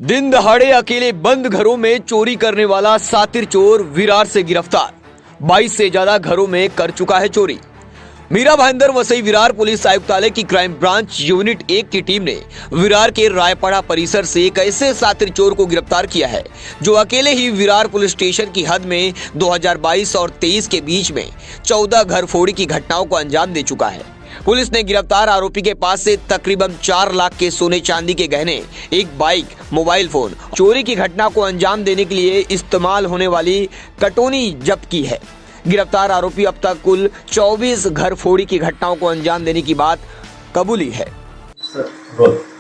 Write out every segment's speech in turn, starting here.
दिन दहाड़े अकेले बंद घरों में चोरी करने वाला सातिर चोर विरार से गिरफ्तार। 22 से ज्यादा घरों में कर चुका है चोरी। मीरा भाईंदर वसई विरार पुलिस आयुक्तालय की क्राइम ब्रांच यूनिट 1 की टीम ने विरार के रायपाड़ा परिसर से एक ऐसे सातिर चोर को गिरफ्तार किया है जो अकेले ही विरार पुलिस स्टेशन की हद में 2022 और 23 के बीच में 14 घर फोड़ी की घटनाओं को अंजाम दे चुका है। पुलिस ने गिरफ्तार आरोपी के पास से तकरीबन 4 लाख के सोने चांदी के गहने, एक बाइक, मोबाइल फोन, चोरी की घटना को अंजाम देने के लिए इस्तेमाल होने वाली कटोनी जब्त की है। गिरफ्तार आरोपी अब तक कुल 24 घर फोड़ी की घटनाओं को अंजाम देने की बात कबूली है। सर,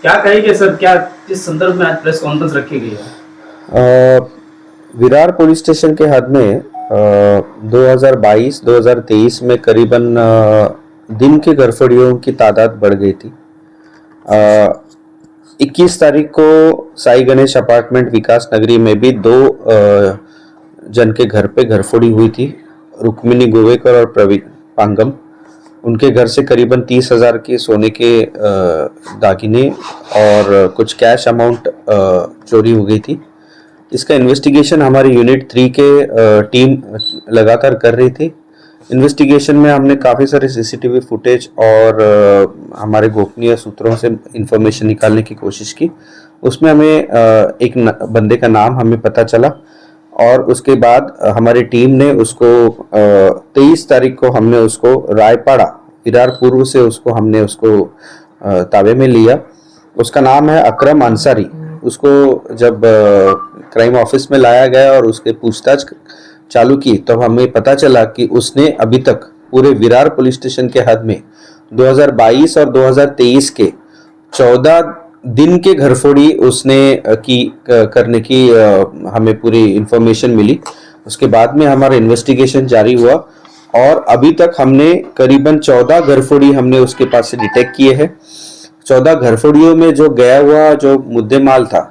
क्या कहेंगे सर, क्या किस संदर्भ में आज प्रेस कॉन्फ्रेंस रखी गई है? विरार पुलिस स्टेशन के हद में 2022-2023 में करीबन दिन के घरफोड़ियों की तादाद बढ़ गई थी। 21 तारीख को साई गणेश अपार्टमेंट विकास नगरी में भी 2 जन के घर पे घरफोड़ी हुई थी, रुक्मिनी गोवेकर और प्रवीण पांगम। उनके घर से करीबन 30,000 के सोने के दागिने और कुछ कैश अमाउंट चोरी हो गई थी। इसका इन्वेस्टिगेशन हमारी यूनिट 3 के टीम लगातार कर रही थी। इन्वेस्टिगेशन में हमने काफ़ी सारे सीसीटीवी फुटेज और हमारे गोपनीय सूत्रों से इंफॉर्मेशन निकालने की कोशिश की। उसमें हमें एक बंदे का नाम हमें पता चला और उसके बाद हमारी टीम ने उसको 23 तारीख को हमने उसको रायपाड़ा विरार पूर्व से हमने उसको ताबे में लिया। उसका नाम है अकरम अंसारी। उसको जब क्राइम ऑफिस में लाया गया और उसके पूछताछ चालू की तो हमें पता चला कि उसने अभी तक पूरे विरार पुलिस स्टेशन के हद में 2022 और 2023 के 14 दिन के घरफोड़ी उसने करने की हमें पूरी इंफॉर्मेशन मिली। उसके बाद में हमारा इन्वेस्टिगेशन जारी हुआ और अभी तक हमने करीबन 14 घरफोड़ी हमने उसके पास से डिटेक्ट किए हैं। 14 घरफोड़ियों में जो गया हुआ जो मुद्देमाल था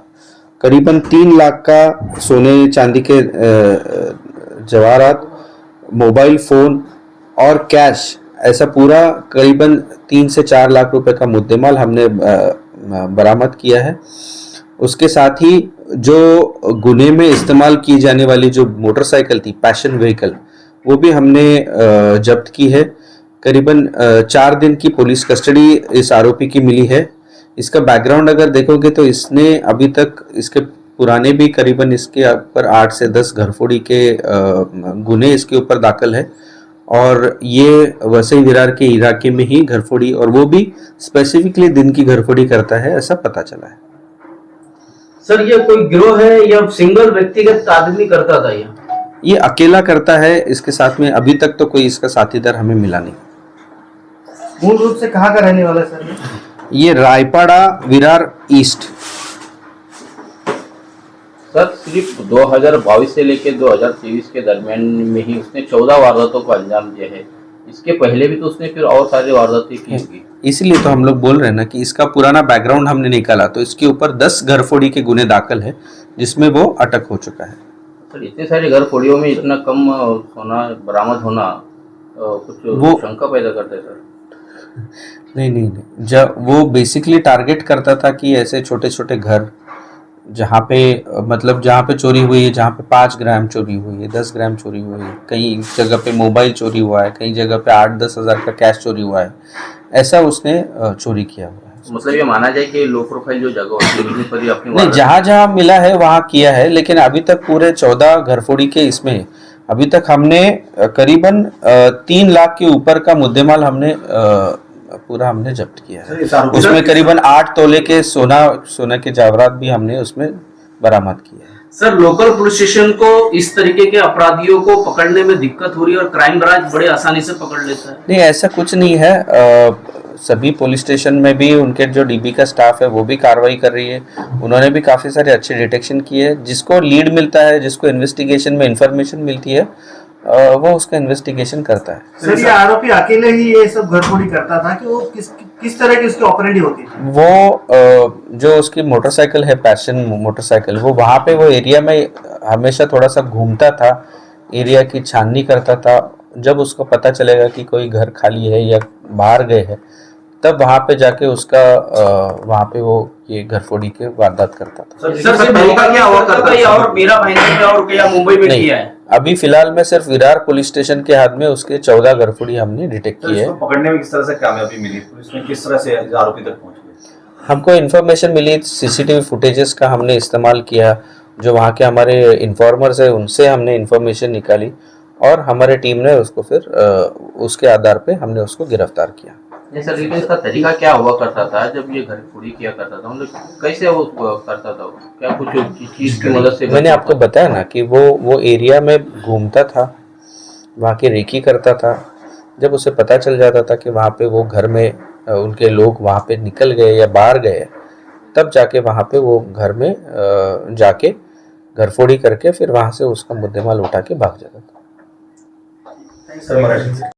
करीबन 3 लाख का सोने चांदी के जवाहरात, मोबाइल फोन और कैश, ऐसा पूरा करीबन 3 से 4 लाख रुपए का मुद्देमाल हमने बरामद किया है। उसके साथ ही जो गुने में इस्तेमाल की जाने वाली जो मोटरसाइकिल थी, पैशन व्हीकल, वो भी हमने जब्त की है। करीबन 4 दिन की पुलिस कस्टडी इस आरोपी की मिली है। इसका बैकग्राउंड अगर देखोगे तो इसने अभी तक इसके पुराने भी करीबन इसके ऊपर 8 से 10 घरफोड़ी के गुने इसके ऊपर दाखिल है और ये वसई विरार के इलाके में ही घरफोड़ी और वो भी स्पेसिफिकली दिन की घरफोड़ी करता है, ऐसा पता चला है। सर, ये कोई गिरोह है या सिंगल व्यक्तिगत आदमी करता था? ये अकेला करता है। इसके साथ में अभी तक तो कोई इसका साथीदार हमें मिला नहीं। मूल रूप से कहाँ का रहने वाला है सर? ये रायपाड़ा विरार ईस्ट। सर, सिर्फ 2022 से लेकर 2023 के दरमियान में ही उसने 14 वारदातों को अंजाम दिया है। इसके पहले भी तो उसने फिर और सारी वारदातें की होगी। इसलिए तो हम लोग बोल रहे हैं ना कि इसका पुराना बैकग्राउंड हमने निकाला तो इसके ऊपर 10 घरफोड़ी के गुने दाखिल है जिसमें वो अटक हो चुका है। सर, इतने सारे घरफोड़ियों में इतना कम सोना बरामद होना कुछ वो शंका पैदा करता है सर। नहीं, जब वो बेसिकली टारगेट करता था कि ऐसे छोटे छोटे घर जहाँ पे चोरी हुई है, जहाँ पे 5 ग्राम चोरी हुई है, 10 ग्राम चोरी हुई है, कई जगह पे मोबाइल चोरी हुआ है, कई जगह पे 8-10 हज़ार का कैश चोरी हुआ है, ऐसा उसने चोरी किया हुआ है। मतलब ये माना जाए कि लो प्रोफाइल जो जगह होती है अपनी नहीं, जहाँ मिला है वहाँ किया है, लेकिन अभी तक पूरे 14 घरफोड़ी के इसमें अभी तक हमने करीबन 3 लाख के ऊपर का मुद्देमाल हमने जब्त किया है। उसमें करीबन 8 तोले के सोना के जेवरात भी हमने उसमें बरामद किया है। सर, लोकल पुलिस स्टेशन को इस तरीके के अपराधियों को पकड़ने में दिक्कत हो रही है और क्राइम ब्रांच बड़े आसानी से पकड़ लेता है? नहीं, ऐसा कुछ नहीं है। सभी पुलिस स्टेशन में भी उनके जो डीबी का स्टाफ है वो भी कार्रवाई कर रही है। उन्होंने भी काफ़ी सारे अच्छे डिटेक्शन किए हैं। जिसको लीड मिलता है, जिसको इन्वेस्टिगेशन में इंफॉर्मेशन मिलती है, वो उसका इन्वेस्टिगेशन करता है। सर, ये आरोपी अकेले ही ये सब घरफोड़ी करता था कि वो किस तरह की उसकी ऑपरेंडी होती थी? वो जो उसकी मोटरसाइकिल है, पैशन मोटरसाइकिल, वो वहाँ पे वो एरिया में हमेशा थोड़ा सा घूमता था, एरिया की छाननी करता था। जब उसको पता चलेगा कि कोई घर खाली है या बाहर गए हैं तब वहाँ पे जाके उसका वहाँ पे वो ये घरफोड़ी के वारदात करता था। सर सिर्फ तरीका क्या हुआ करता है और मीरा भाईंदर में और क्या मुंबई में नहीं, किया है? अभी फिलहाल में सिर्फ विरार पुलिस स्टेशन के हाथ में उसके 14 घरफोड़ी हमने डिटेक्ट की है। इसको पकड़ने में किस तरह से कामयाबी मिली, पुलिस में किस तरह से आरोपी तक पहुंच गई? हमको इन्फॉर्मेशन मिली, सीसीटीवी फुटेजेस का हमने इस्तेमाल किया, जो वहाँ के हमारे इन्फॉर्मर्स है उनसे हमने इन्फॉर्मेशन निकाली और हमारे टीम ने उसको फिर उसके आधार पे हमने उसको गिरफ्तार किया। नहीं सर, लेकिन इसका तरीका क्या हुआ करता था जब ये घरफोड़ी किया करता था, मतलब कैसे वो करता था? क्या कुछ चीज की मदद से? मैंने आपको बताया ना कि वो एरिया में घूमता था, वहाँ की रेकी करता था। जब उसे पता चल जाता था कि वहाँ पे वो घर में उनके लोग वहाँ पे निकल गए या बाहर गए, तब जाके वहाँ पे वो घर में जाके घरफोड़ी करके फिर वहाँ से उसका मुद्देमाल उठा के भाग जाता था। सर,